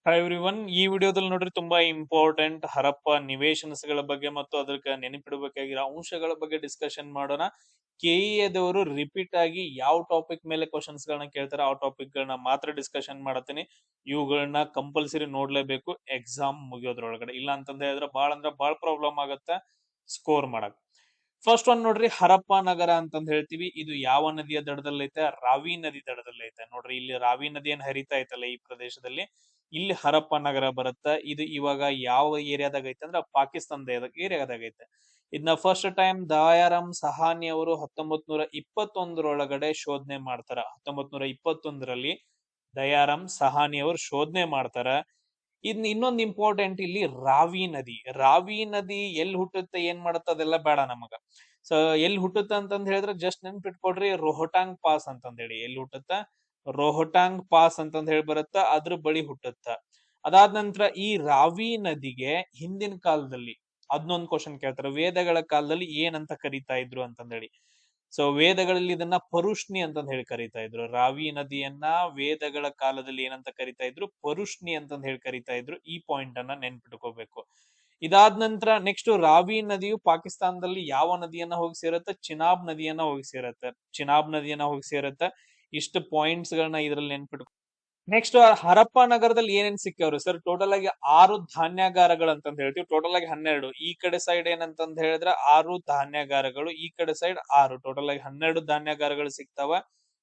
Hi everyone, ಈ ವಿಡಿಯೋದಲ್ಲಿ ನೋಡ್ರಿ ತುಂಬಾ ಇಂಪಾರ್ಟೆಂಟ್ ಹರಪ್ಪ ನಿವೇಶನಗಳ ಬಗ್ಗೆ ಮತ್ತು ಅದಕ್ಕೆ ನೆನಪಿಡಬೇಕಾಗಿರೋ ಅಂಶಗಳ ಬಗ್ಗೆ ಡಿಸ್ಕಷನ್ ಮಾಡೋಣ. ಕೆಇಎದವರು ರಿಪೀಟ್ ಆಗಿ ಯಾವ ಟಾಪಿಕ್ ಮೇಲೆ ಕ್ವಶನ್ಸ್ ಗಳನ್ನ ಕೇಳ್ತಾರೆ ಆ ಟಾಪಿಕ್ ಗಳನ್ನ ಮಾತ್ರ ಡಿಸ್ಕಷನ್ ಮಾಡತ್ತೀನಿ. ಇವುಗಳನ್ನ ಕಂಪಲ್ಸರಿ ನೋಡ್ಲೇಬೇಕು ಎಕ್ಸಾಮ್ ಮುಗಿಯೋದ್ರೊಳಗಡೆ. ಇಲ್ಲ ಅಂತಂದ್ರೆ ಹೇಳಿದ್ರೆ ಅಂದ್ರೆ ಬಹಳ ಪ್ರಾಬ್ಲಮ್ ಆಗತ್ತೆ ಸ್ಕೋರ್ ಮಾಡಕ್. ಫಸ್ಟ್ ಒನ್ ನೋಡ್ರಿ, ಹರಪ್ಪ ನಗರ ಅಂತಂದ್ ಹೇಳ್ತೀವಿ. ಇದು ಯಾವ ನದಿಯ ದಡದಲ್ಲೈತೆ? ರಾವಿ ನದಿ ದಡದಲ್ಲೈತೆ. ನೋಡ್ರಿ, ಇಲ್ಲಿ ರಾವಿ ನದಿ ಏನ್ ಹರಿತಾ ಐತಲ್ಲ ಈ ಪ್ರದೇಶದಲ್ಲಿ, ಇಲ್ಲಿ ಹರಪ್ಪ ನಗರ ಬರುತ್ತ. ಇದು ಇವಾಗ ಯಾವ ಏರಿಯಾದಾಗ ಐತೆ ಅಂದ್ರ ಪಾಕಿಸ್ತಾನದ ಏರಿಯಾದಾಗ ಐತೆ. ಇದನ್ನ ಫಸ್ಟ್ ಟೈಮ್ ದಯಾರಾಮ್ ಸಹಾನಿ ಅವರು 1921 ಶೋಧನೆ ಮಾಡ್ತಾರ. 1921 ದಯಾರಾಮ್ ಸಹಾನಿ ಅವರು ಶೋಧನೆ ಮಾಡ್ತಾರ. ಇನ್ ಇನ್ನೊಂದು ಇಂಪಾರ್ಟೆಂಟ್ ಇಲ್ಲಿ ರಾವಿ ನದಿ ಎಲ್ಲಿ ಹುಟ್ಟುತ್ತೆ, ಏನ್ ಮಾಡುತ್ತೆ ಅದೆಲ್ಲ ಬೇಡ ನಮಗ. ಸೊ ಎಲ್ಲಿ ಹುಟ್ಟುತ್ತ ಅಂತಂದ್ ಹೇಳಿದ್ರೆ ಜಸ್ಟ್ ನೆನ್ಪಿಟ್ಕೊಡ್ರಿ, ರೋಹಟಾಂಗ್ ಪಾಸ್ ಅಂತಂದ್ ಹೇಳಿ. ಎಲ್ಲಿ ಹುಟ್ಟುತ್ತ? ರೋಹಟಾಂಗ್ ಪಾಸ್ ಅಂತಂದ್ ಹೇಳಿ ಬರುತ್ತ, ಅದ್ರ ಬಳಿ ಹುಟ್ಟುತ್ತ. ಅದಾದ ನಂತರ ಈ ರಾವಿ ನದಿಗೆ ಹಿಂದಿನ ಕಾಲದಲ್ಲಿ ಅದನ್ನೊಂದು ಕ್ವಶನ್ ಕೇಳ್ತಾರೆ, ವೇದಗಳ ಕಾಲದಲ್ಲಿ ಏನಂತ ಕರಿತಾ ಇದ್ರು ಅಂತಂದ್ ಹೇಳಿ. ಸೊ ವೇದಗಳಲ್ಲಿ ಇದನ್ನ ಪರುಷ್ಣಿ ಅಂತಂದ್ ಹೇಳಿ ಕರಿತಾ ಇದ್ರು. ರಾವಿ ನದಿಯನ್ನ ವೇದಗಳ ಕಾಲದಲ್ಲಿ ಏನಂತ ಕರಿತಾ ಇದ್ರು? ಪರುಷ್ಣಿ ಅಂತಂದ್ ಹೇಳಿ ಕರಿತಾ ಇದ್ರು. ಈ ಪಾಯಿಂಟ್ ಅನ್ನ ನೆನ್ಪಿಟ್ಕೋಬೇಕು. ಇದಾದ ನಂತರ ನೆಕ್ಸ್ಟ್, ರಾವಿ ನದಿಯು ಪಾಕಿಸ್ತಾನದಲ್ಲಿ ಯಾವ ನದಿಯನ್ನ ಹೋಗಿ ಸೇರುತ್ತೆ? ಚಿನಾಬ್ ನದಿಯನ್ನ ಹೋಗಿ ಸೇರುತ್ತೆ. ಇಷ್ಟು ಪಾಯಿಂಟ್ಸ್ ಗಳನ್ನ ಇದ್ರಲ್ಲಿ ನೆನ್ಪಿಟ್ಕೊ. ನೆಕ್ಸ್ಟ್, ಹರಪ್ಪ ನಗರದಲ್ಲಿ ಏನೇನ್ ಸಿಕ್ಕವ್ರು ಸರ್? ಟೋಟಲ್ ಆಗಿ 6 ಧಾನ್ಯಾಗಾರಗಳು ಅಂತಂದ್ ಹೇಳ್ತೀವಿ. ಟೋಟಲ್ ಆಗಿ 12. ಈ ಕಡೆ ಸೈಡ್ ಏನಂತಂದ್ ಹೇಳಿದ್ರೆ 6 ಧಾನ್ಯಾಗಾರಗಳು, ಈ ಕಡೆ ಸೈಡ್ 6. ಟೋಟಲ್ ಆಗಿ 12 ಧಾನ್ಯಾಗಾರಗಳು ಸಿಗ್ತಾವ.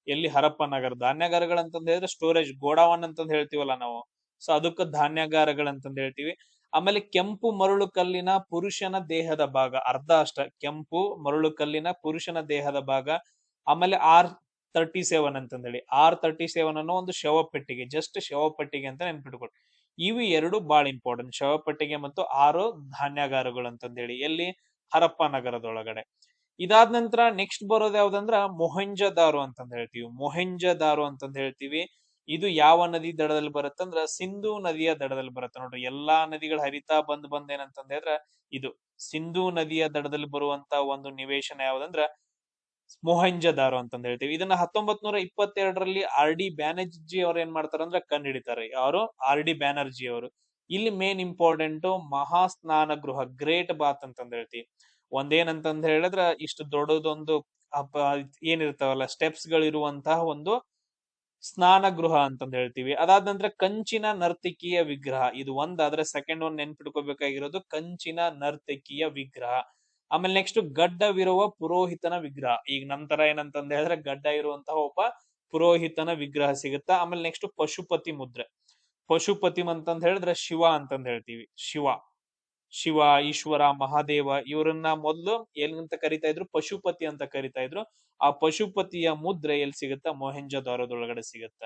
ಎಲ್ಲಿ? ಹರಪ್ಪ ನಗರ. ಧಾನ್ಯಾಗಾರಗಳು ಅಂತಂದ್ ಹೇಳಿದ್ರೆ ಸ್ಟೋರೇಜ್ ಗೋಡಾವನ್ ಅಂತಂದ್ ಹೇಳ್ತೀವಲ್ಲ ನಾವು, ಸೊ ಅದಕ್ಕೆ ಧಾನ್ಯಾಗಾರಗಳು ಅಂತಂದ್ ಹೇಳ್ತೀವಿ. ಆಮೇಲೆ ಕೆಂಪು ಮರಳು ಕಲ್ಲಿನ ಪುರುಷನ ದೇಹದ ಭಾಗ ಅರ್ಧ ಅಷ್ಟ. ಕೆಂಪು ಮರಳು ಕಲ್ಲಿನ ಪುರುಷನ ದೇಹದ ಭಾಗ. ಆಮೇಲೆ R37 ಅಂತಂದ್ ಹೇಳಿ, R37 ಅನ್ನೋ ಒಂದು ಶವಪೆಟ್ಟಿಗೆ, ಜಸ್ಟ್ ಶವಪೆಟ್ಟಿಗೆ ಅಂತ ನೆನ್ಪಿಟ್ಕೊಳ್ರಿ. ಇವು ಎರಡು ಬಹಳ ಇಂಪಾರ್ಟೆಂಟ್, ಶವಪೆಟ್ಟಿಗೆ ಮತ್ತು 6 ಧಾನ್ಯಾಗಾರಗಳು ಅಂತಂದ್ ಹೇಳಿ, ಎಲ್ಲಿ? ಹರಪ್ಪ ನಗರದೊಳಗಡೆ. ಇದಾದ ನಂತರ ನೆಕ್ಸ್ಟ್ ಬರೋದು ಯಾವ್ದಂದ್ರ ಮೊಹೆಂಜದಾರೋ ಅಂತಂದ್ ಹೇಳ್ತೀವಿ. ಇದು ಯಾವ ನದಿ ದಡದಲ್ಲಿ ಬರುತ್ತಂದ್ರ ಸಿಂಧೂ ನದಿಯ ದಡದಲ್ಲಿ ಬರುತ್ತೆ. ನೋಡ್ರಿ, ಎಲ್ಲಾ ನದಿಗಳು ಹರಿತಾ ಬಂದ್ ಏನಂತಂದ್ ಹೇಳಿದ್ರ ಇದು ಸಿಂಧೂ ನದಿಯ ದಡದಲ್ಲಿ ಬರುವಂತ ಒಂದು ನಿವೇಶನ ಯಾವ್ದಂದ್ರ ಮೊಹೆಂಜದಾರೋ ಅಂತಂದ್ ಹೇಳ್ತೀವಿ. ಇದನ್ನ 1922 R.D. ಬ್ಯಾನರ್ಜಿ ಅವ್ರು ಏನ್ ಮಾಡ್ತಾರ ಅಂದ್ರೆ ಕಂಡು ಹಿಡಿತಾರೆ. ಯಾರು? R.D. ಬ್ಯಾನರ್ಜಿ ಅವರು. ಇಲ್ಲಿ ಮೇನ್ ಇಂಪಾರ್ಟೆಂಟ್ ಮಹಾ ಸ್ನಾನ ಗೃಹ, ಗ್ರೇಟ್ ಬಾತ್ ಅಂತಂದ್ ಹೇಳ್ತೀವಿ. ಒಂದೇನಂತಂದ್ ಹೇಳಿದ್ರ ಇಷ್ಟು ದೊಡ್ಡದೊಂದು ಏನಿರ್ತಾವಲ್ಲ ಸ್ಟೆಪ್ಸ್ ಗಳಿರುವಂತಹ ಒಂದು ಸ್ನಾನ ಗೃಹ ಅಂತಂದ್ ಹೇಳ್ತೀವಿ. ಅದಾದ ನಂತರ ಕಂಚಿನ ನರ್ತಕಿಯ ವಿಗ್ರಹ, ಇದು ಒಂದಾದ್ರೆ ಸೆಕೆಂಡ್ ಒನ್ ನೆನ್ಪಿಟ್ಕೋಬೇಕಾಗಿರೋದು ಕಂಚಿನ ನರ್ತಕಿಯ ವಿಗ್ರಹ. ಆಮೇಲೆ ನೆಕ್ಸ್ಟ್ ಗಡ್ಡವಿರುವ ಪುರೋಹಿತನ ವಿಗ್ರಹ. ಈಗ ನಂತರ ಏನಂತಂದ ಹೇಳಿದ್ರೆ ಗಡ್ಡ ಇರುವಂತಹ ಒಬ್ಬ ಪುರೋಹಿತನ ವಿಗ್ರಹ ಸಿಗುತ್ತಾ. ಆಮೇಲೆ ನೆಕ್ಸ್ಟ್ ಪಶುಪತಿ ಅಂತಂದ್ ಹೇಳಿದ್ರೆ ಶಿವ ಅಂತಂದ್ ಹೇಳ್ತೀವಿ. ಶಿವ, ಈಶ್ವರ, ಮಹಾದೇವ ಇವರನ್ನ ಮೊದಲು ಏನಂತ ಕರಿತಾ ಇದ್ರು? ಪಶುಪತಿ ಅಂತ ಕರಿತಾ ಇದ್ರು. ಆ ಪಶುಪತಿಯ ಮುದ್ರೆ ಎಲ್ಲಿ ಸಿಗುತ್ತಾ? ಮೊಹೆಂಜದಾರೋದೊಳಗಡೆ ಸಿಗುತ್ತ.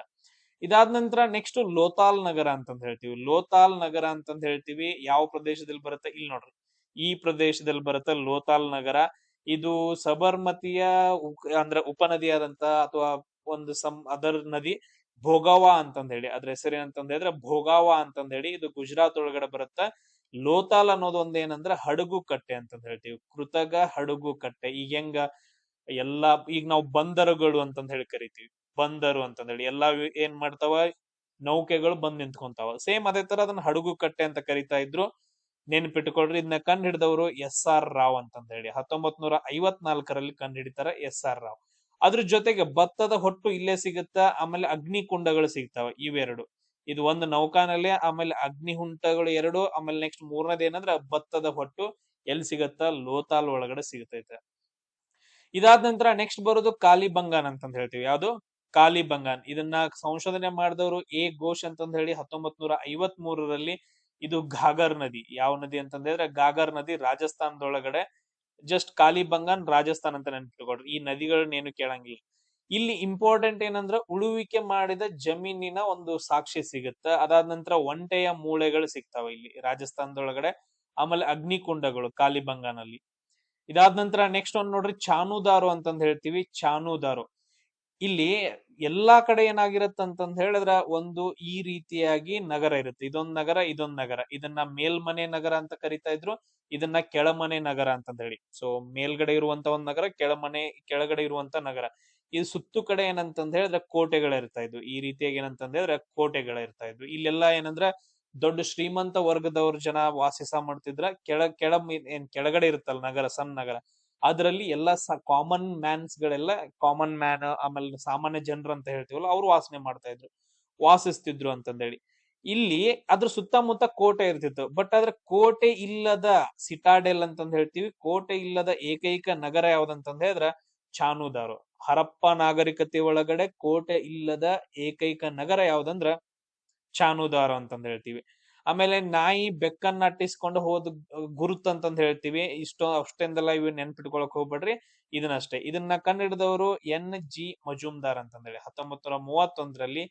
ಇದಾದ ನಂತರ ನೆಕ್ಸ್ಟ್ ಲೋತಾಲ್ ನಗರ ಅಂತಂದ್ ಹೇಳ್ತೀವಿ. ಯಾವ ಪ್ರದೇಶದಲ್ಲಿ ಬರುತ್ತೆ? ಇಲ್ಲಿ ನೋಡ್ರಿ, ಈ ಪ್ರದೇಶದಲ್ಲಿ ಬರುತ್ತೆ ಲೋತಾಲ್ ನಗರ. ಇದು ಸಬರ್ಮತಿಯ ಅಂದ್ರೆ ಉಪನದಿಯಾದಂತ ಅಥವಾ ಒಂದು ಅದರ್ ನದಿ ಭೋಗಾವ ಅಂತಂದ್ ಹೇಳಿ, ಅದ್ರ ಹೆಸರು ಏನಂತಂದ್ ಹೇಳಿದ್ರೆ ಭೋಗಾವ ಅಂತಂದ್ ಹೇಳಿ. ಇದು ಗುಜರಾತ್ ಒಳಗಡೆ ಬರುತ್ತೆ. ಲೋತಾಲ್ ಅನ್ನೋದು ಒಂದ್ ಏನಂದ್ರೆ ಹಡಗು ಕಟ್ಟೆ ಅಂತಂದ್ ಹೇಳ್ತೀವಿ. ಕೃತಕ ಹಡಗು ಕಟ್ಟೆ. ಈಗ ಹೆಂಗ ಎಲ್ಲಾ ಈಗ ನಾವು ಬಂದರುಗಳು ಅಂತಂದ್ ಹೇಳಿ ಕರಿತೀವಿ. ಬಂದರು ಅಂತಂದ್ ಹೇಳಿ ಎಲ್ಲಾ ಏನ್ ಮಾಡ್ತಾವ? ನೌಕೆಗಳು ಬಂದ್ ನಿಂತ್ಕೊಂತಾವ. ಸೇಮ್ ಅದೇ ತರ ಅದನ್ನ ಹಡಗು ಕಟ್ಟೆ ಅಂತ ಕರಿತಾ ಇದ್ರು. ನೆನ್ಪಿಟ್ಕೊಳ್ರಿ. ಇದನ್ನ ಕಂಡು ಹಿಡಿದವರು SR ರಾವ್ ಅಂತಂದ್ ಹೇಳಿ 1954 ಕಂಡು ಹಿಡಿತಾರ SR ರಾವ್. ಅದ್ರ ಜೊತೆಗೆ ಭತ್ತದ ಹೊಟ್ಟು ಇಲ್ಲೇ ಸಿಗುತ್ತ. ಆಮೇಲೆ ಅಗ್ನಿ ಕುಂಡಗಳು ಸಿಗ್ತಾವ. ಇವೆರಡು, ಇದು ಒಂದು ನೌಕಾನಲ್ಲಿ, ಆಮೇಲೆ ಅಗ್ನಿ ಹುಂಟಗಳು 2. ಆಮೇಲೆ ನೆಕ್ಸ್ಟ್ ಮೂರನೇದು ಏನಂದ್ರ ಭತ್ತದ ಹೊಟ್ಟು ಎಲ್ಲಿ ಸಿಗತ್ತ? ಲೋತಾಲ್ ಒಳಗಡೆ ಸಿಗತೈತೆ. ಇದಾದ ನಂತರ ನೆಕ್ಸ್ಟ್ ಬರೋದು ಕಾಲಿಬಂಗಾನ್ ಅಂತಂದ್ ಹೇಳ್ತೀವಿ. ಯಾವ್ದು? ಕಾಲಿಬಂಗಾನ್. ಇದನ್ನ ಸಂಶೋಧನೆ ಮಾಡಿದವರು ಘೋಷ್ ಅಂತಂದ್ ಹೇಳಿ 1953. ಇದು ಘಾಗರ್ ನದಿ. ಯಾವ ನದಿ ಅಂತಂದ್ ಹೇಳಿದ್ರೆ ಘಾಗರ್ ನದಿ, ರಾಜಸ್ಥಾನದೊಳಗಡೆ. ಜಸ್ಟ್ ಕಾಲಿಬಂಗಾನ್ ರಾಜಸ್ಥಾನ್ ಅಂತ ನೆನ್ಪಿಟ್ಕೊಡ್ರಿ. ಈ ನದಿಗಳನ್ನ ಏನು ಕೇಳಂಗಿಲ್ಲ. ಇಲ್ಲಿ ಇಂಪಾರ್ಟೆಂಟ್ ಏನಂದ್ರ ಉಳುವಿಕೆ ಮಾಡಿದ ಜಮೀನಿನ ಒಂದು ಸಾಕ್ಷಿ ಸಿಗುತ್ತ. ಅದಾದ ನಂತರ ಒಂಟೆಯ ಮೂಳೆಗಳು ಸಿಗ್ತಾವ ಇಲ್ಲಿ ರಾಜಸ್ಥಾನದೊಳಗಡೆ. ಆಮೇಲೆ ಅಗ್ನಿಕುಂಡಗಳು ಕಾಲಿಬಂಗಾನಲ್ಲಿ. ಇದಾದ ನಂತರ ನೆಕ್ಸ್ಟ್ ಒಂದ್ ನೋಡ್ರಿ, ಚಾನುದಾರೋ ಅಂತಂದ್ ಹೇಳ್ತೀವಿ. ಇಲ್ಲಿ ಎಲ್ಲಾ ಕಡೆ ಏನಾಗಿರತ್ತ ಅಂತಂದ್ ಹೇಳಿದ್ರ ಒಂದು ಈ ರೀತಿಯಾಗಿ ನಗರ ಇರುತ್ತೆ. ಇದೊಂದ್ ನಗರ. ಇದನ್ನ ಮೇಲ್ಮನೆ ನಗರ ಅಂತ ಕರಿತಾ ಇದ್ರು. ಇದನ್ನ ಕೆಳಮನೆ ನಗರ ಅಂತಂದ್ ಹೇಳಿ. ಸೊ ಮೇಲ್ಗಡೆ ಇರುವಂತ ಒಂದ್ ನಗರ, ಕೆಳಗಡೆ ಇರುವಂತ ನಗರ. ಇದು ಸುತ್ತು ಕಡೆ ಏನಂತಂದ್ ಹೇಳಿದ್ರೆ ಕೋಟೆಗಳಿರ್ತಾ ಇದ್ವು. ಈ ರೀತಿಯಾಗಿ ಏನಂತಂದ್ ಹೇಳಿದ್ರೆ ಕೋಟೆಗಳಿರ್ತಾ ಇದ್ವು. ಇಲ್ಲೆಲ್ಲಾ ಏನಂದ್ರೆ ದೊಡ್ಡ ಶ್ರೀಮಂತ ವರ್ಗದವ್ರ ಜನ ವಾಸಿಸ ಮಾಡ್ತಿದ್ರ. ಕೆಳಗಡೆ ಇರುತ್ತಲ್ಲ ನಗರ, ಸಣ್ಣ ನಗರ, ಅದರಲ್ಲಿ ಎಲ್ಲಾ ಕಾಮನ್ ಮ್ಯಾನ್ಸ್ ಗಳೆಲ್ಲ, ಕಾಮನ್ ಮ್ಯಾನ್ ಆಮೇಲೆ ಸಾಮಾನ್ಯ ಜನರು ಅಂತ ಹೇಳ್ತೀವಲ್ಲ, ಅವ್ರು ವಾಸಿಸ್ತಿದ್ರು ಅಂತಂದೇಳಿ. ಇಲ್ಲಿ ಅದ್ರ ಸುತ್ತಮುತ್ತ ಕೋಟೆ ಇರ್ತಿತ್ತು. ಬಟ್ ಅದ್ರ ಕೋಟೆ ಇಲ್ಲದ ಸಿಟಾಡೆಲ್ ಅಂತಂದ್ ಹೇಳ್ತೀವಿ. ಕೋಟೆ ಇಲ್ಲದ ಏಕೈಕ ನಗರ ಯಾವ್ದಂತಂದ್ ಹೇಳಿದ್ರ ಚಾನುದಾರು. ಹರಪ್ಪ ನಾಗರಿಕತೆ ಒಳಗಡೆ ಕೋಟೆ ಇಲ್ಲದ ಏಕೈಕ ನಗರ ಯಾವ್ದಂದ್ರ ಚಾನುದಾರು ಅಂತಂದ್ ಹೇಳ್ತೀವಿ. ಆಮೇಲೆ ನಾಯಿ ಬೆಕ್ಕನ್ನ ಅಟ್ಟಿಸ್ಕೊಂಡು ಹೋದ್ ಗುರುತ್ ಅಂತಂದ್ ಹೇಳ್ತೀವಿ. ಅಷ್ಟೆಂದೆಲ್ಲ ಇವ್ ನೆನ್ಪಿಟ್ಕೊಳಕ್ ಹೋಗ್ಬೇಡ್ರಿ, ಇದನ್ನಷ್ಟೇ. ಇದನ್ನ ಕಂಡಿಡಿದವರು NG ಮಜುಮ್ದಾರ್ ಅಂತಂದೇಳಿ 1931ರಲ್ಲಿ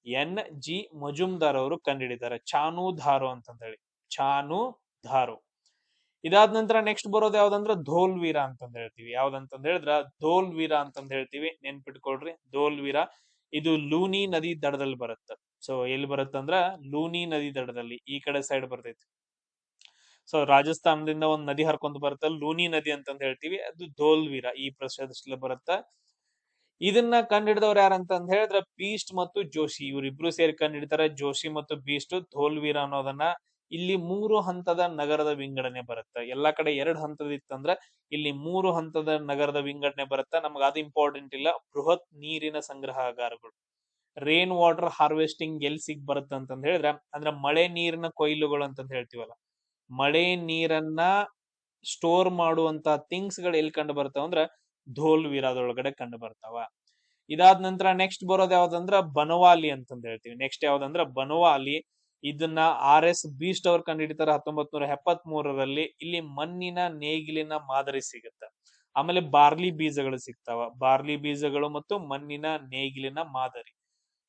NG ಮಜುಮ್ದಾರ್ ಅವರು ಕಂಡುಹಿಡಿದ್ದಾರೆ ಚಾನುಧಾರು ಅಂತಂದ್ ಹೇಳಿ. ಚಾನುಧಾರು. ಇದಾದ ನಂತರ ನೆಕ್ಸ್ಟ್ ಬರೋದು ಯಾವ್ದಂದ್ರ ಧೋಲ್ವೀರ ಅಂತಂದ್ ಹೇಳ್ತೀವಿ. ಯಾವ್ದಂತಂದ್ ಹೇಳಿದ್ರ ಧೋಲ್ವೀರ ಅಂತಂದ್ ಹೇಳ್ತೀವಿ. ನೆನ್ಪಿಟ್ಕೊಳ್ರಿ, ಧೋಲ್ವೀರ. ಇದು ಲೂನಿ ನದಿ ದಡದಲ್ಲಿ ಬರುತ್ತೆ. ಸೊ ಎಲ್ಲಿ ಬರುತ್ತಂದ್ರ ಲೂನಿ ನದಿ ದಡದಲ್ಲಿ, ಈ ಕಡೆ ಸೈಡ್ ಬರ್ತೈತಿ. ಸೊ ರಾಜಸ್ಥಾನದಿಂದ ಒಂದ್ ನದಿ ಹರ್ಕೊಂಡ್ ಬರುತ್ತೆ, ಲೂನಿ ನದಿ ಅಂತಂದ್ ಹೇಳ್ತೀವಿ. ಅದು ಧೋಲ್ವೀರ ಈ ಪ್ರದೇಶದಲ್ಲಿ ಬರುತ್ತೆ. ಇದನ್ನ ಕಂಡಿಡಿದವ್ರು ಯಾರಂತಂದ್ ಹೇಳಿದ್ರೆ ಬೀಸ್ಟ್ ಮತ್ತು ಜೋಶಿ. ಇವ್ರಿಬ್ರು ಸೇರಿ ಕಂಡಿಡ್ತಾರೆ, ಜೋಶಿ ಮತ್ತು ಬೀಸ್ಟ್, ಧೋಲ್ವೀರ ಅನ್ನೋದನ್ನ. ಇಲ್ಲಿ 3 ಹಂತದ ನಗರದ ವಿಂಗಡಣೆ ಬರುತ್ತೆ. ಎಲ್ಲಾ ಕಡೆ 2 ಹಂತದ ಇತ್ತಂದ್ರ ಇಲ್ಲಿ 3 ಹಂತದ ನಗರದ ವಿಂಗಡಣೆ ಬರುತ್ತೆ. ನಮ್ಗೆ ಅದು ಇಂಪಾರ್ಟೆಂಟ್ ಇಲ್ಲ. ಬೃಹತ್ ನೀರಿನ ಸಂಗ್ರಹಾಗಾರಗಳು, ರೇನ್ ವಾಟರ್ ಹಾರ್ವೆಸ್ಟಿಂಗ್ ಎಲ್ಲಿ ಬರುತ್ತೆ ಅಂತಂದ್ ಹೇಳಿದ್ರೆ, ಅಂದ್ರೆ ಮಳೆ ನೀರಿನ ಕೊಯ್ಲುಗಳು ಅಂತಂದ್ ಹೇಳ್ತೀವಲ್ಲ, ಮಳೆ ನೀರನ್ನ ಸ್ಟೋರ್ ಮಾಡುವಂತ ಥಿಂಗ್ಸ್ ಗಳು ಎಲ್ಲಿ ಕಂಡು ಬರ್ತಾವ ಅಂದ್ರ ಧೋಲ್ವೀರದೊಳಗಡೆ ಕಂಡು ಬರ್ತಾವ. ಇದಾದ ನಂತರ ನೆಕ್ಸ್ಟ್ ಬರೋದು ಯಾವ್ದಂದ್ರ ಬನವಾಲಿ ಅಂತಂದ್ ಹೇಳ್ತೀವಿ. ನೆಕ್ಸ್ಟ್ ಯಾವ್ದಂದ್ರ ಬನವಾಲಿ. ಇದನ್ನ RS ಬೀಸ್ಟ್ ಅವ್ರು ಕಂಡುಹಿಡಿತಾರೆ 1973ರಲ್ಲಿ. ಇಲ್ಲಿ ಮಣ್ಣಿನ ನೇಗಿಲಿನ ಮಾದರಿ ಸಿಗುತ್ತೆ. ಆಮೇಲೆ ಬಾರ್ಲಿ ಬೀಜಗಳು ಸಿಗ್ತಾವ, ಬಾರ್ಲಿ ಬೀಜಗಳು ಮತ್ತು ಮಣ್ಣಿನ ನೇಗಿಲಿನ ಮಾದರಿ.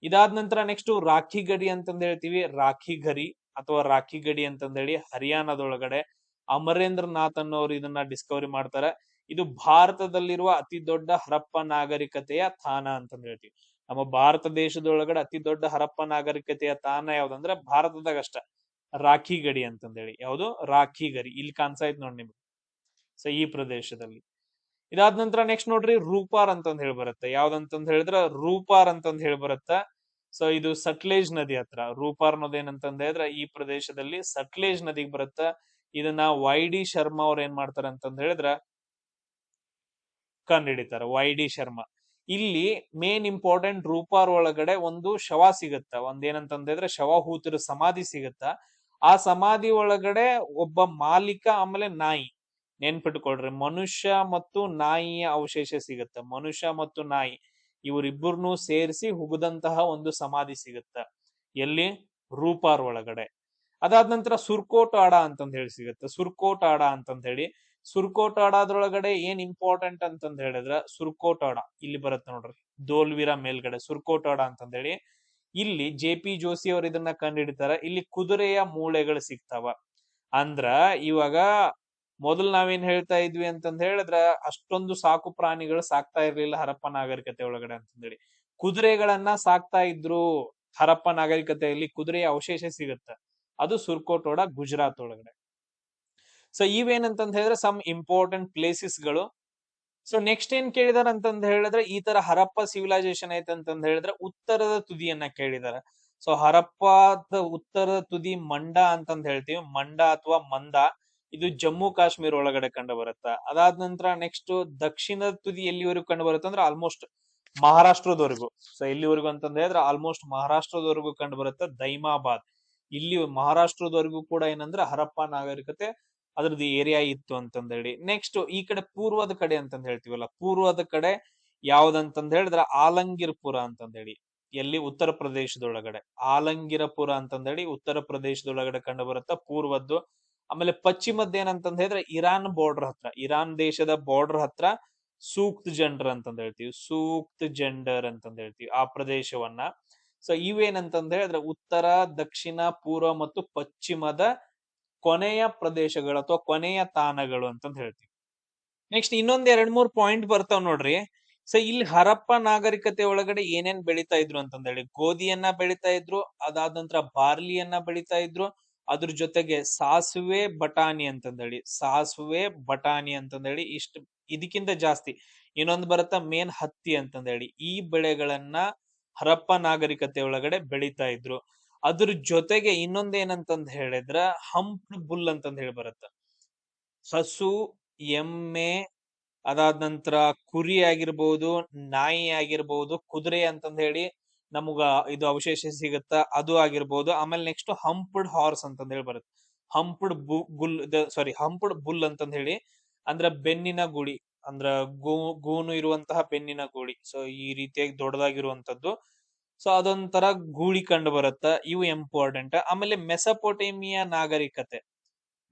ಇದಾದ ನಂತರ ನೆಕ್ಸ್ಟ್ ರಾಖಿ ಗಡಿ ಅಂತಂದ್ ಹೇಳ್ತೀವಿ. ರಾಖಿ ಗರಿ ಅಥವಾ ರಾಖಿ ಗಡಿ ಅಂತಂದ್ ಹೇಳಿ ಹರಿಯಾಣದೊಳಗಡೆ ಅಮರೇಂದ್ರ ನಾಥ್ ಅನ್ನೋರು ಇದನ್ನ ಡಿಸ್ಕವರಿ ಮಾಡ್ತಾರೆ. ಇದು ಭಾರತದಲ್ಲಿರುವ ಅತಿ ದೊಡ್ಡ ಹರಪ್ಪ ನಾಗರಿಕತೆಯ ತಾಣ ಅಂತಂದ್ ಹೇಳ್ತೀವಿ. ನಮ್ಮ ಭಾರತ ದೇಶದೊಳಗಡೆ ಅತಿ ದೊಡ್ಡ ಹರಪ್ಪ ನಾಗರಿಕತೆಯ ತಾಣ ಯಾವ್ದಂದ್ರೆ ಭಾರತದಾಗ ಅಷ್ಟ, ರಾಖಿ ಗಡಿ ಅಂತಂದ್ ಹೇಳಿ. ಯಾವ್ದು? ರಾಖಿ ಗರಿ. ಇಲ್ಲಿ ಕಾಣಿಸ್ತಾ ನೋಡಿ ನಿಮ್ಗೆ. ಸೊ ಈ ಪ್ರದೇಶದಲ್ಲಿ. ಇದಾದ ನಂತರ ನೆಕ್ಸ್ಟ್ ನೋಡ್ರಿ ರೂಪಾರ್ ಅಂತಂದ್ ಹೇಳಿ ಬರುತ್ತೆ. ಯಾವ್ದಂತಂದ್ ಹೇಳಿದ್ರ ರೂಪಾರ್ ಅಂತಂದ್ ಹೇಳಿ ಬರುತ್ತ. ಸೊ ಇದು ಸಟ್ಲೇಜ್ ನದಿ ಹತ್ರ. ರೂಪಾರ್ ಅನ್ನೋದು ಏನಂತಂದ್ ಹೇಳಿದ್ರೆ ಈ ಪ್ರದೇಶದಲ್ಲಿ ಸಟ್ಲೇಜ್ ನದಿಗೆ ಬರುತ್ತ. ಇದನ್ನ YD ಶರ್ಮಾ ಅವ್ರ ಏನ್ ಮಾಡ್ತಾರೆ ಅಂತಂದ್ ಹೇಳಿದ್ರ ಕಂಡುಹಿಡಿತಾರೆ, YD ಶರ್ಮಾ. ಇಲ್ಲಿ ಮೇನ್ ಇಂಪಾರ್ಟೆಂಟ್, ರೂಪಾರ್ ಒಳಗಡೆ ಒಂದು ಶವ ಸಿಗುತ್ತ. ಒಂದೇನಂತಂದ್ ಹೇಳಿದ್ರೆ ಶವಹೂತರ ಸಮಾಧಿ ಸಿಗುತ್ತ. ಆ ಸಮಾಧಿ ಒಳಗಡೆ ಒಬ್ಬ ಮಾಲೀಕ ಆಮೇಲೆ ನಾಯಿ, ನೆನ್ಪಿಟ್ಕೊಳ್ರಿ, ಮನುಷ್ಯ ಮತ್ತು ನಾಯಿಯ ಅವಶೇಷ ಸಿಗುತ್ತ. ಮನುಷ್ಯ ಮತ್ತು ನಾಯಿ ಇವರಿಬ್ಬರನ್ನು ಸೇರಿಸಿ ಹುಗದಂತಹ ಒಂದು ಸಮಾಧಿ ಸಿಗುತ್ತ. ಎಲ್ಲಿ? ರೂಪಾರ್ ಒಳಗಡೆ. ಅದಾದ ನಂತರ ಸುರ್ಕೋಟಾಡ ಅಂತಂದ್ ಹೇಳಿ ಸಿಗುತ್ತೆ. ಸುರ್ಕೋಟಾಡ ಅಂತಂದ್ ಹೇಳಿ. ಸುರ್ಕೋಟಾಡದ್ರೊಳಗಡೆ ಏನ್ ಇಂಪಾರ್ಟೆಂಟ್ ಅಂತಂದ್ ಹೇಳಿದ್ರ ಸುರ್ಕೋಟಾಡ ಇಲ್ಲಿ ಬರುತ್ತೆ ನೋಡ್ರಿ, ಧೋಲ್ವೀರ ಮೇಲ್ಗಡೆ ಸುರ್ಕೋಟಾಡ ಅಂತಂದ್ ಹೇಳಿ. ಇಲ್ಲಿ JP ಜೋಶಿ ಅವ್ರು ಇದನ್ನ ಕಂಡುಹಿಡಿತಾರೆ. ಇಲ್ಲಿ ಕುದುರೆಯ ಮೂಳೆಗಳು ಸಿಗ್ತಾವ. ಅಂದ್ರ ಇವಾಗ ಮೊದಲು ನಾವೇನ್ ಹೇಳ್ತಾ ಇದ್ವಿ ಅಂತಂದ್ ಹೇಳಿದ್ರ ಅಷ್ಟೊಂದು ಸಾಕು ಪ್ರಾಣಿಗಳು ಸಾಕ್ತಾ ಇರ್ಲಿಲ್ಲ ಹರಪ್ಪ ನಾಗರಿಕತೆ ಒಳಗಡೆ ಅಂತಂದೇಳಿ. ಕುದುರೆಗಳನ್ನ ಸಾಕ್ತಾ ಇದ್ರು. ಹರಪ್ಪ ನಾಗರಿಕತೆಯಲ್ಲಿ ಕುದುರೆಯ ಅವಶೇಷ ಸಿಗುತ್ತೆ. ಅದು ಸುರ್ಕೋಟೋಡ, ಗುಜರಾತ್ ಒಳಗಡೆ. ಸೊ ಇವೇನಂತಂದ್ ಹೇಳಿದ್ರೆ ಸಮ್ ಇಂಪಾರ್ಟೆಂಟ್ ಪ್ಲೇಸಸ್ ಗಳು. ಸೊ ನೆಕ್ಸ್ಟ್ ಏನ್ ಕೇಳಿದಾರೆ ಅಂತಂದ್ ಹೇಳಿದ್ರೆ, ಈ ತರ ಹರಪ್ಪ ಸಿವಿಲೈಸೇಷನ್ ಐತಂತಂದ್ ಹೇಳಿದ್ರೆ ಉತ್ತರದ ತುದಿಯನ್ನ ಕೇಳಿದಾರೆ. ಸೊ ಹರಪ್ಪದ ಉತ್ತರದ ತುದಿ ಮಂಡ ಅಂತಂದ್ ಹೇಳ್ತೀವಿ. ಮಂಡ ಅಥವಾ ಮಂದ. ಇದು ಜಮ್ಮು ಕಾಶ್ಮೀರ ಒಳಗಡೆ ಕಂಡು ಬರುತ್ತ. ಅದಾದ ನಂತರ ನೆಕ್ಸ್ಟ್ ದಕ್ಷಿಣದ ತುದಿ ಎಲ್ಲಿವರೆಗೂ ಕಂಡು ಬರುತ್ತೆ ಅಂದ್ರೆ ಆಲ್ಮೋಸ್ಟ್ ಮಹಾರಾಷ್ಟ್ರದವರೆಗೂ. ಸೊ ಎಲ್ಲಿವರೆಗೂ ಅಂತಂದ್ ಹೇಳಿದ್ರೆ ಆಲ್ಮೋಸ್ಟ್ ಮಹಾರಾಷ್ಟ್ರದವರೆಗೂ ಕಂಡು ಬರುತ್ತೆ. ದೈಮಾಬಾದ್ ಇಲ್ಲಿ ಮಹಾರಾಷ್ಟ್ರದವರೆಗೂ ಕೂಡ ಏನಂದ್ರೆ ಹರಪ್ಪ ನಾಗರಿಕತೆ ಅದ್ರದ್ದು ಏರಿಯಾ ಇತ್ತು ಅಂತಂದ್ ಹೇಳಿ. ನೆಕ್ಸ್ಟ್ ಈ ಕಡೆ ಪೂರ್ವದ ಕಡೆ ಅಂತಂದ್ ಹೇಳ್ತೀವಲ್ಲ, ಪೂರ್ವದ ಕಡೆ ಯಾವ್ದಂತಂದ್ ಹೇಳಿದ್ರೆ ಆಲಂಗಿರ್ಪುರ ಅಂತಂದ್ ಹೇಳಿ. ಎಲ್ಲಿ? ಉತ್ತರ ಪ್ರದೇಶದೊಳಗಡೆ. ಆಲಂಗಿರಪುರ ಅಂತಂದ್ ಹೇಳಿ ಉತ್ತರ ಪ್ರದೇಶದೊಳಗಡೆ ಕಂಡು ಬರುತ್ತ, ಪೂರ್ವದ್ದು. ಆಮೇಲೆ ಪಶ್ಚಿಮದ್ದು ಏನಂತಂದ್ ಹೇಳಿದ್ರೆ ಇರಾನ್ ಬಾರ್ಡರ್ ಹತ್ರ, ಇರಾನ್ ದೇಶದ ಬಾರ್ಡರ್ ಹತ್ರ ಸೂಕ್ತ್ ಜೆಂಡರ್ ಅಂತಂದ್ ಹೇಳ್ತೀವಿ. ಸೂಕ್ತ್ ಜೆಂಡರ್ ಅಂತಂದ್ ಹೇಳ್ತೀವಿ ಆ ಪ್ರದೇಶವನ್ನ. ಸೊ ಇವೇನಂತಂದ್ ಹೇಳಿದ್ರೆ ಉತ್ತರ, ದಕ್ಷಿಣ, ಪೂರ್ವ ಮತ್ತು ಪಶ್ಚಿಮದ ಕೊನೆಯ ಪ್ರದೇಶಗಳು ಅಥವಾ ಕೊನೆಯ ತಾಣಗಳು ಅಂತಂದ್ ಹೇಳ್ತೀವಿ. ನೆಕ್ಸ್ಟ್ ಇನ್ನೊಂದ್ 2-3 ಪಾಯಿಂಟ್ ಬರ್ತಾವ್ ನೋಡ್ರಿ. ಸೊ ಇಲ್ಲಿ ಹರಪ್ಪ ನಾಗರಿಕತೆ ಒಳಗಡೆ ಏನೇನ್ ಬೆಳಿತಾ ಇದ್ರು ಅಂತಂದ್ ಹೇಳಿ, ಗೋಧಿಯನ್ನ ಬೆಳಿತಾ ಇದ್ರು. ಅದಾದ ನಂತರ ಬಾರ್ಲಿಯನ್ನ ಬೆಳಿತಾ ಇದ್ರು. ಅದ್ರ ಜೊತೆಗೆ ಸಾಸುವೆ ಬಟಾಣಿ ಅಂತಂದ್ ಹೇಳಿ, ಸಾಸುವೆ ಬಟಾಣಿ ಅಂತಂದ್ ಹೇಳಿ ಇದಕ್ಕಿಂತ ಜಾಸ್ತಿ. ಇನ್ನೊಂದು ಬರುತ್ತ ಮೇನ್ ಹತ್ತಿ ಅಂತಂದ ಹೇಳಿ. ಈ ಬೆಳೆಗಳನ್ನ ಹರಪ್ಪ ನಾಗರಿಕತೆ ಒಳಗಡೆ ಬೆಳಿತಾ ಇದ್ರು. ಅದ್ರ ಜೊತೆಗೆ ಇನ್ನೊಂದೇನಂತಂದ್ ಹೇಳಿದ್ರ ಹಂಪ್ಡ್ ಬುಲ್ ಅಂತಂದ್ ಹೇಳಿ ಬರುತ್ತ. ಹಸು, ಎಮ್ಮೆ, ಅದಾದ ನಂತರ ಕುರಿ ಆಗಿರ್ಬಹುದು, ನಾಯಿ ಆಗಿರ್ಬಹುದು, ಕುದುರೆ ಅಂತಂದ್ ಹೇಳಿ ನಮಗ ಇದು ಅವಶೇಷ ಸಿಗುತ್ತ, ಅದು ಆಗಿರ್ಬಹುದು. ಆಮೇಲೆ ನೆಕ್ಸ್ಟ್ ಹಂಪ್ಡ್ ಹಾರ್ಸ್ ಅಂತಂದ್ ಹೇಳಿ ಬರುತ್ತೆ. ಹಂಪ್ಡ್ ಹಂಪ್ಡ್ ಬುಲ್ ಅಂತಂದ್ ಹೇಳಿ ಅಂದ್ರ ಬೆನ್ನಿನ ಗುಳಿ, ಅಂದ್ರ ಗೂನು ಇರುವಂತಹ ಬೆನ್ನಿನ ಗೂಳಿ. ಸೊ ಈ ರೀತಿಯಾಗಿ ದೊಡ್ಡದಾಗಿರುವಂತದ್ದು. ಸೊ ಅದೊಂಥರ ಗೂಳಿ ಕಂಡು ಬರುತ್ತ. ಇವು ಇಂಪಾರ್ಟೆಂಟ್. ಆಮೇಲೆ ಮೆಸಪೊಟೇಮಿಯಾ ನಾಗರಿಕತೆ,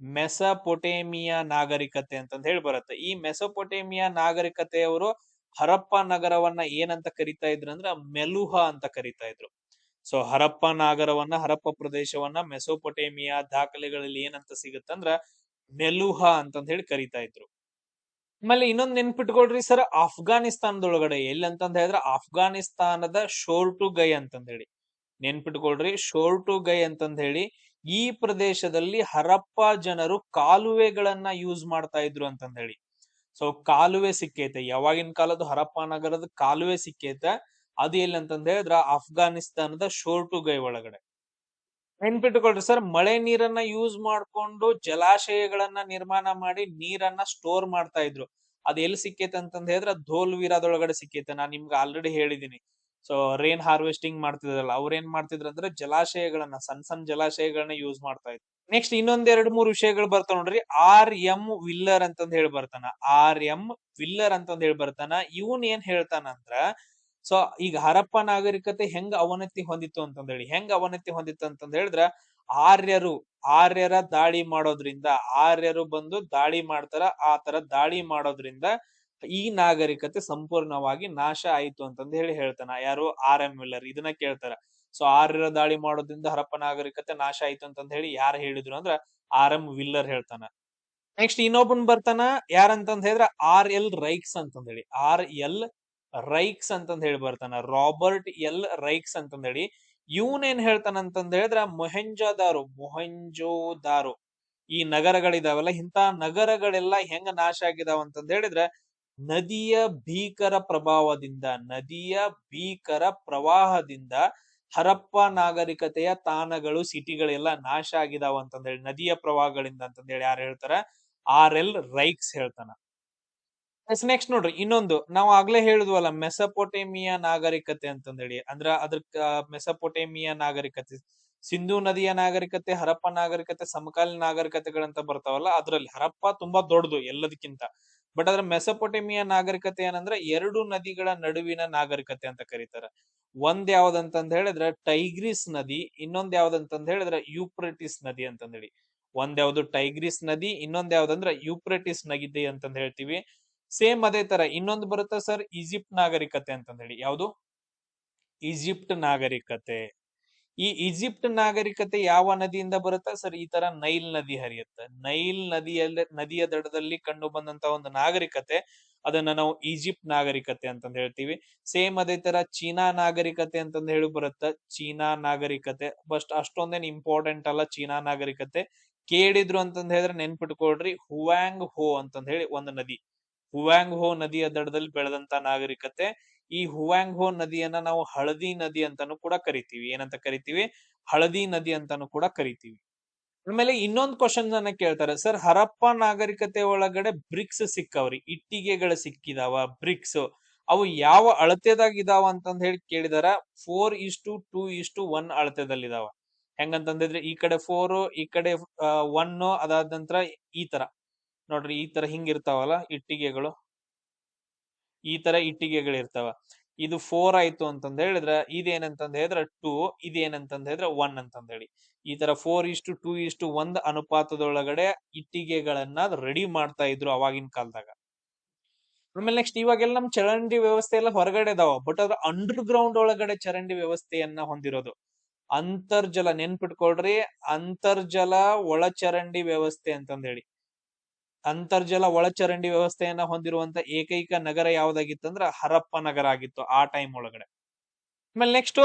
ಮೆಸಪೊಟೇಮಿಯಾ ನಾಗರಿಕತೆ ಅಂತಂದ್ ಹೇಳಿ ಬರುತ್ತೆ. ಈ ಮೆಸಪೊಟೇಮಿಯಾ ನಾಗರಿಕತೆಯವರು ಹರಪ್ಪ ನಗರವನ್ನ ಏನಂತ ಕರಿತಾ ಇದ್ರು ಅಂದ್ರ ಮೆಲುಹ ಅಂತ ಕರಿತಾ ಇದ್ರು. ಸೊ ಹರಪ್ಪ ನಾಗರವನ್ನ, ಹರಪ್ಪ ಪ್ರದೇಶವನ್ನ ಮೆಸೊಪೊಟೇಮಿಯಾ ದಾಖಲೆಗಳಲ್ಲಿ ಏನಂತ ಸಿಗುತ್ತಂದ್ರ ಮೆಲುಹ ಅಂತಂದ್ ಹೇಳಿ ಕರಿತಾ ಇದ್ರು. ಆಮೇಲೆ ಇನ್ನೊಂದ್ ನೆನ್ಪಿಟ್ಕೊಳ್ರಿ ಸರ್, ಅಫ್ಘಾನಿಸ್ತಾನದೊಳಗಡೆ ಎಲ್ಲಿ ಅಂತಂದ್ ಹೇಳಿದ್ರೆ ಅಫ್ಘಾನಿಸ್ತಾನದ ಶೋರ್ ಟು ಗೈ ಅಂತಂದ್ ಹೇಳಿ ನೆನ್ಪಿಟ್ಕೊಳ್ರಿ. ಶೋರ್ ಟು ಗೈ ಅಂತಂದ್ ಹೇಳಿ ಈ ಪ್ರದೇಶದಲ್ಲಿ ಹರಪ್ಪ ಜನರು ಕಾಲುವೆಗಳನ್ನ ಯೂಸ್ ಮಾಡ್ತಾ ಇದ್ರು ಅಂತಂದ್ ಹೇಳಿ. ಸೊ ಕಾಲುವೆ ಸಿಕ್ಕೈತೆ, ಯಾವಾಗಿನ ಕಾಲದ ಹರಪ್ಪ ನಗರದ ಕಾಲುವೆ ಸಿಕ್ಕೈತೆ. ಅದು ಎಲ್ಲಿ ಅಂತಂದ್ ಹೇಳಿದ್ರ ಅಫ್ಘಾನಿಸ್ತಾನದ ಶೋರ್ ಟು ಗೈ ಒಳಗಡೆ. ನೆನ್ಪಿಟ್ಕೊಳ್ರಿ ಸರ್, ಮಳೆ ನೀರನ್ನ ಯೂಸ್ ಮಾಡ್ಕೊಂಡು ಜಲಾಶಯಗಳನ್ನ ನಿರ್ಮಾಣ ಮಾಡಿ ನೀರನ್ನ ಸ್ಟೋರ್ ಮಾಡ್ತಾ ಇದ್ರು. ಅದ್ ಎಲ್ಲಿ ಸಿಕ್ಕೈತೆ ಅಂತಂದ್ ಹೇಳಿದ್ರೆ ಧೋಲ್ವೀರಾದೊಳಗಡೆ ಸಿಕ್ಕೈತೆ. ನಾನ್ ನಿಮ್ಗೆ ಆಲ್ರೆಡಿ ಹೇಳಿದೀನಿ. ಸೊ ರೇನ್ ಹಾರ್ವೆಸ್ಟಿಂಗ್ ಮಾಡ್ತಿದ್ರಲ್ಲ, ಅವ್ರ ಏನ್ ಮಾಡ್ತಿದ್ರು ಅಂದ್ರೆ ಜಲಾಶಯಗಳನ್ನ, ಸಣ್ಣ ಸಣ್ಣ ಜಲಾಶಯಗಳನ್ನ ಯೂಸ್ ಮಾಡ್ತಾ ಇದ್ರು. ನೆಕ್ಸ್ಟ್ ಇನ್ನೊಂದ್ 2-3 ವಿಷಯಗಳು ಬರ್ತಾವ ನೋಡ್ರಿ. R.M. ವಿಲ್ಲರ್ ಅಂತಂದ್ ಹೇಳಿ ಬರ್ತಾನ. R.M. ವಿಲ್ಲರ್ ಅಂತಂದ್ ಹೇಳಿ ಬರ್ತಾನ. ಇವನ್ ಏನ್ ಹೇಳ್ತಾನಂದ್ರ, ಸೊ ಈಗ ಹರಪ್ಪ ನಾಗರಿಕತೆ ಹೆಂಗ್ ಅವನತಿ ಹೊಂದಿತ್ತು ಅಂತಂದ್ ಹೇಳಿ, ಹೆಂಗ್ ಅವನತಿ ಹೊಂದಿತ್ತು ಅಂತಂದ್ ಹೇಳಿದ್ರ ಆರ್ಯರ ದಾಳಿ ಮಾಡೋದ್ರಿಂದ, ಆರ್ಯರು ಬಂದು ದಾಳಿ ಮಾಡ್ತಾರ. ಆ ತರ ದಾಳಿ ಮಾಡೋದ್ರಿಂದ ಈ ನಾಗರಿಕತೆ ಸಂಪೂರ್ಣವಾಗಿ ನಾಶ ಆಯ್ತು ಅಂತಂದ್ ಹೇಳಿ ಹೇಳ್ತಾನ. ಯಾರು? R.M. ವಿಲ್ಲರ್. ಇದನ್ನ ಕೇಳ್ತಾರ. ಸೊ ಆರ್ಯರ ದಾಳಿ ಮಾಡೋದ್ರಿಂದ ಹರಪ್ಪ ನಾಗರಿಕತೆ ನಾಶ ಆಯ್ತು ಅಂತಂದ್ ಹೇಳಿ ಯಾರು ಹೇಳಿದ್ರು ಅಂದ್ರ R.M. ವಿಲ್ಲರ್ ಹೇಳ್ತಾನ. ನೆಕ್ಸ್ಟ್ ಇನ್ನೊಬ್ಬನ್ ಬರ್ತಾನ, ಯಾರಂತಂದ್ ಹೇಳಿದ್ರ R.L. ರೈಕ್ಸ್ ಅಂತಂದ್ ಹೇಳಿ. R.L. ರೈಕ್ಸ್ ಅಂತಂದ್ ಹೇಳಿ ಬರ್ತಾನ. ರಾಬರ್ಟ್ ಎಲ್ ರೈಕ್ಸ್ ಅಂತಂದ್ ಹೇಳಿ. ಇವನ್ ಏನ್ ಹೇಳ್ತಾನ ಅಂತಂದ್ ಹೇಳಿದ್ರ ಮೊಹೆಂಜೋದಾರೋ ಈ ನಗರಗಳಿದಾವಲ್ಲ, ಇಂತ ನಗರಗಳೆಲ್ಲ ಹೆಂಗ ನಾಶ ಆಗಿದಾವ ಅಂತಂದ್ ಹೇಳಿದ್ರ ನದಿಯ ಭೀಕರ ಪ್ರವಾಹದಿಂದ ಹರಪ್ಪ ನಾಗರಿಕತೆಯ ತಾಣಗಳು, ಸಿಟಿಗಳೆಲ್ಲ ನಾಶ ಆಗಿದಾವ ಅಂತಂದ್ ಹೇಳಿ, ನದಿಯ ಪ್ರವಾಹಗಳಿಂದ ಅಂತಂದ್ ಹೇಳಿ ಯಾರು ಹೇಳ್ತಾರ? R.L. ರೈಕ್ಸ್ ಹೇಳ್ತಾನ. ನೆಕ್ಸ್ಟ್ ನೋಡ್ರಿ, ಇನ್ನೊಂದು ನಾವು ಆಗ್ಲೇ ಹೇಳಿದ್ವಲ್ಲ ಮೆಸಪೊಟೇಮಿಯಾ ನಾಗರಿಕತೆ ಅಂತಂದ್ ಹೇಳಿ. ಅಂದ್ರ ಮೆಸಪೊಟೇಮಿಯಾ ನಾಗರಿಕತೆ, ಸಿಂಧೂ ನದಿಯ ನಾಗರಿಕತೆ, ಹರಪ್ಪ ನಾಗರಿಕತೆ, ಸಮಕಾಲೀನ ನಾಗರಿಕತೆಗಳಂತ ಬರ್ತಾವಲ್ಲ. ಅದ್ರಲ್ಲಿ ಹರಪ್ಪ ತುಂಬಾ ದೊಡ್ಡದು ಎಲ್ಲದಕ್ಕಿಂತ. ಬಟ್ ಅದ್ರ ಮೆಸಪೊಟೇಮಿಯಾ ನಾಗರಿಕತೆ ಏನಂದ್ರ 2 ನದಿಗಳ ನಡುವಿನ ನಾಗರಿಕತೆ ಅಂತ ಕರೀತಾರ. ಒಂದ್ ಯಾವ್ದಂತಂದ್ ಹೇಳಿದ್ರ ಟೈಗ್ರಿಸ್ ನದಿ, ಇನ್ನೊಂದ್ ಯಾವ್ದಂತಂದ್ ಹೇಳಿದ್ರ ಯೂಪ್ರಟಿಸ್ ನದಿ ಅಂತಂದ್ ಹೇಳಿ. ಒಂದ್ ಯಾವ್ದು ಟೈಗ್ರಿಸ್ ನದಿ, ಇನ್ನೊಂದ್ ಯಾವ್ದಂದ್ರ ಯೂಪ್ರಟಿಸ್ ನದಿ ಅಂತಂದ್ ಹೇಳ್ತೀವಿ. ಸೇಮ್ ಅದೇ ತರ ಇನ್ನೊಂದು ಬರುತ್ತಾ ಸರ್, ಈಜಿಪ್ಟ್ ನಾಗರಿಕತೆ ಅಂತಂದ್ ಹೇಳಿ. ಯಾವ್ದು? ಈಜಿಪ್ಟ್ ನಾಗರಿಕತೆ. ಈ ಈಜಿಪ್ಟ್ ನಾಗರಿಕತೆ ಯಾವ ನದಿಯಿಂದ ಬರುತ್ತಾ ಸರ್? ಈ ತರ ನೈಲ್ ನದಿ ಹರಿಯುತ್ತೆ. ನೈಲ್ ನದಿಯ ದಡದಲ್ಲಿ ಕಂಡು ಬಂದಂತ ಒಂದು ನಾಗರಿಕತೆ, ಅದನ್ನ ನಾವು ಈಜಿಪ್ಟ್ ನಾಗರಿಕತೆ ಅಂತಂದ್ ಹೇಳ್ತೀವಿ. ಸೇಮ್ ಅದೇ ತರ ಚೀನಾ ನಾಗರಿಕತೆ ಅಂತಂದ್ ಹೇಳಿ ಬರುತ್ತ. ಚೀನಾ ನಾಗರಿಕತೆ ಬಸ್ಟ್ ಅಷ್ಟೊಂದೇನ್ ಇಂಪಾರ್ಟೆಂಟ್ ಅಲ್ಲ. ಚೀನಾ ನಾಗರಿಕತೆ ಕೇಳಿದ್ರು ಅಂತಂದ್ ಹೇಳಿದ್ರೆ ನೆನ್ಪಿಟ್ಕೊಳ್ರಿ, ಹುವಾಂಗ್ ಹೋ ಅಂತಂದ್ ಹೇಳಿ ಒಂದು ನದಿ. ಹುವಾಂಗ್ ಹೋ ನದಿಯ ದಡದಲ್ಲಿ ಬೆಳೆದಂತ ನಾಗರಿಕತೆ. ಈ ಹುವಾಂಗ್ ಹೋ ನದಿಯನ್ನ ನಾವು ಹಳದಿ ನದಿ ಅಂತಾನು ಕೂಡ ಕರಿತೀವಿ. ಏನಂತ ಕರಿತೀವಿ? ಹಳದಿ ನದಿ ಅಂತಾನು ಕೂಡ ಕರಿತೀವಿ. ಆಮೇಲೆ ಇನ್ನೊಂದು ಕ್ವಶನ್ ಅನ್ನ ಕೇಳ್ತಾರೆ ಸರ್, ಹರಪ್ಪ ನಾಗರಿಕತೆ ಒಳಗಡೆ ಬ್ರಿಕ್ಸ್ ಸಿಕ್ಕವ್ರಿ, ಇಟ್ಟಿಗೆಗಳು ಸಿಕ್ಕಿದಾವ, ಬ್ರಿಕ್ಸ್. ಅವು ಯಾವ ಅಳತೆದಾಗ ಇದಾವ ಅಂತಂದ್ ಹೇಳಿ ಕೇಳಿದಾರ. 4:2:1 ಅಳತೆದಲ್ಲಿದಾವ. ಹೆಂಗಂತಂದಿದ್ರೆ ಈ ಕಡೆ 4, ಈ ಕಡೆ 1, ಅದಾದ ನಂತರ ಈ ತರ ನೋಡ್ರಿ, ಈ ತರ ಹಿಂಗಿರ್ತಾವಲ್ಲ ಇಟ್ಟಿಗೆಗಳು, ಈ ತರ ಇಟ್ಟಿಗೆಗಳು ಇರ್ತಾವ. ಇದು 4 ಆಯ್ತು ಅಂತಂದ್ ಹೇಳಿದ್ರ ಇದೇನಂತಂದ್ ಹೇಳಿದ್ರ 2, ಇದೇನಂತಂದ್ ಹೇಳಿದ್ರ 1 ಅಂತಂದ್ ಹೇಳಿ. ಈ ತರ 4:2:1 ಅನುಪಾತದೊಳಗಡೆ ಇಟ್ಟಿಗೆಗಳನ್ನ ರೆಡಿ ಮಾಡ್ತಾ ಇದ್ರು ಅವಾಗಿನ ಕಾಲದಾಗ. ಆಮೇಲೆ ನೆಕ್ಸ್ಟ್ ಇವಾಗೆಲ್ಲ ನಮ್ ಚರಂಡಿ ವ್ಯವಸ್ಥೆ ಎಲ್ಲ ಹೊರಗಡೆ ಇದಾವ. ಬಟ್ ಅದ್ರ ಅಂಡರ್ ಗ್ರೌಂಡ್ ಒಳಗಡೆ ಚರಂಡಿ ವ್ಯವಸ್ಥೆಯನ್ನ ಹೊಂದಿರೋದು. ಅಂತರ್ಜಲ ನೆನ್ಪಿಟ್ಕೊಳ್ರಿ, ಅಂತರ್ಜಲ ಒಳಚರಂಡಿ ವ್ಯವಸ್ಥೆ ಅಂತಂದ್ ಹೇಳಿ. ಅಂತರ್ಜಲ ಒಳಚರಂಡಿ ವ್ಯವಸ್ಥೆಯನ್ನ ಹೊಂದಿರುವಂತ ಏಕೈಕ ನಗರ ಯಾವ್ದಾಗಿತ್ತಂದ್ರ ಹರಪ್ಪ ನಗರ ಆಗಿತ್ತು ಆ ಟೈಮ್ ಒಳಗಡೆ. ಆಮೇಲೆ ನೆಕ್ಸ್ಟ್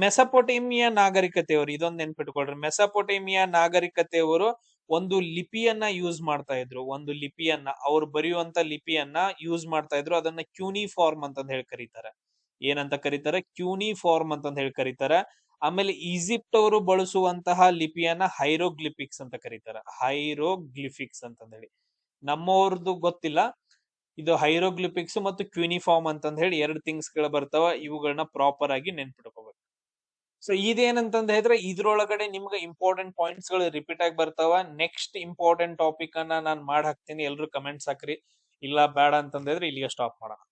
ಮೆಸಪೊಟೇಮಿಯಾ ನಾಗರಿಕತೆಯವರು, ಇದೊಂದು ನೆನ್ಪಿಟ್ಕೊಳ್ರಿ. ಮೆಸಪೊಟೇಮಿಯಾ ನಾಗರಿಕತೆಯವರು ಒಂದು ಲಿಪಿಯನ್ನ ಯೂಸ್ ಮಾಡ್ತಾ ಇದ್ರು. ಒಂದು ಲಿಪಿಯನ್ನ ಅವ್ರು ಬರೆಯುವಂತ ಲಿಪಿಯನ್ನ ಯೂಸ್ ಮಾಡ್ತಾ ಇದ್ರು. ಅದನ್ನ ಕ್ಯೂನಿಫಾರ್ಮ್ ಅಂತಂದ್ ಹೇಳಿ ಕರೀತಾರೆ. ಏನಂತ ಕರೀತಾರೆ? ಕ್ಯೂನಿಫಾರ್ಮ್ ಅಂತಂದ್ ಹೇಳಿ ಕರೀತಾರೆ. ಆಮೇಲೆ ಈಜಿಪ್ಟ್ ಅವರು ಬಳಸುವಂತಹ ಲಿಪಿಯನ್ನ ಹೈರೋಗ್ಲಿಪಿಕ್ಸ್ ಅಂತ ಕರೀತಾರೆ. ಹೈರೋಗ್ಲಿಫಿಕ್ಸ್ ಅಂತಂದ್ ಹೇಳಿ. ನಮ್ಮವ್ರದ್ದು ಗೊತ್ತಿಲ್ಲ. ಇದು ಹೈರೋಗ್ಲಿಪಿಕ್ಸ್ ಮತ್ತು ಕ್ಯೂನಿಫಾರ್ಮ್ ಅಂತಂದ್ ಹೇಳಿ ಎರಡು ಥಿಂಗ್ಸ್ ಗಳು ಬರ್ತಾವ. ಇವುಗಳನ್ನ ಪ್ರಾಪರ್ ಆಗಿ ನೆನ್ಪಿಟ್ಕೋಬೇಕು. ಸೊ ಇದೇನಂತಂದ್ ಹೇಳಿದ್ರೆ ಇದ್ರೊಳಗಡೆ ನಿಮ್ಗೆ ಇಂಪಾರ್ಟೆಂಟ್ ಪಾಯಿಂಟ್ಸ್ ಗಳು ರಿಪೀಟ್ ಆಗಿ ಬರ್ತಾವ. ನೆಕ್ಸ್ಟ್ ಇಂಪಾರ್ಟೆಂಟ್ ಟಾಪಿಕ್ ಅನ್ನ ನಾನ್ ಹಾಕ್ತೀನಿ. ಎಲ್ರು ಕಮೆಂಟ್ಸ್ ಹಾಕ್ರಿ. ಇಲ್ಲ ಬೇಡ ಅಂತಂದ್ರೆ ಇಲ್ಲಿಗೆ ಸ್ಟಾಪ್ ಮಾಡೋಣ.